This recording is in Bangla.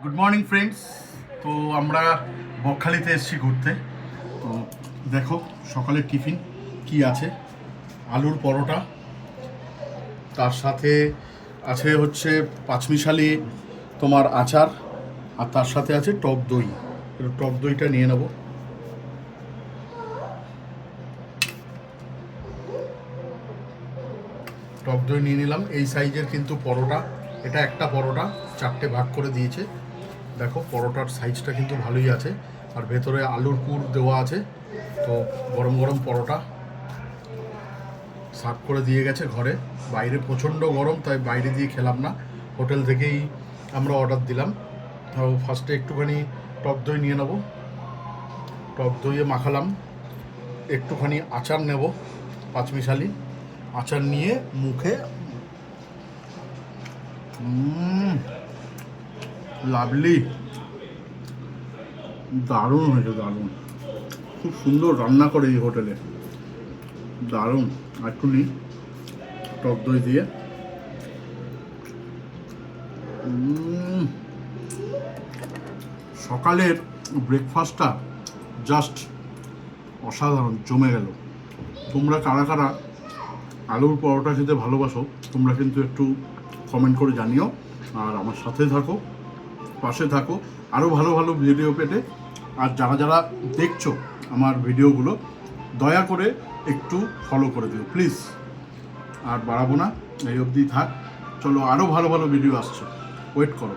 Good morning friends. তো আমরা বকখালিতে এসেছি ঘুরতে। তো দেখো সকালের টিফিন কি আছে, আলুর পরোটা, তার সাথে আছে হচ্ছে পাঁচমিশালি তোমার আচার, আর তার সাথে আছে টক দই। একটু টক দইটা নিয়ে নেব। টক দই নিয়ে নিলাম। এই সাইজের কিন্তু পরোটা, এটা একটা পরোটা চারটে ভাগ করে দিয়েছে। দেখো পরোটার সাইজটা কিন্তু ভালোই আছে, আর ভেতরে আলুর পুর দেওয়া আছে। তো গরম গরম পরোটা সার্ভ করে দিয়ে গেছে ঘরে। বাইরে প্রচণ্ড গরম, তাই বাইরে দিয়ে খেলাম না, হোটেল থেকেই আমরা অর্ডার দিলাম। তো ফার্স্টে একটুখানি টক দই নিয়ে নেব, টক দইয়ে মাখালাম। একটুখানি আচার নেব, পাঁচমিশালি আচার নিয়ে মুখে লাভলি, দারুণ হয়েছে, দারুণ। খুব সুন্দর রান্না করে এই হোটেলে, দারুণ। একটু নিই টক দই দিয়ে। সকালের ব্রেকফাস্টটা জাস্ট অসাধারণ, জমে গেল। তোমরা কারা কারা আলুর পরোটা খেতে ভালোবাসো তোমরা কিন্তু একটু কমেন্ট করে জানিও, আর আমার সাথে থাকো, পাশে থাকো আরও ভালো ভালো ভিডিও পেতে। আর যারা যারা দেখছো আমার ভিডিওগুলো, দয়া করে একটু ফলো করে দিও প্লিজ। আর বাড়াবো না, এই অবধি থাক। চলো, আরও ভালো ভালো ভিডিও আসছে, ওয়েট করো।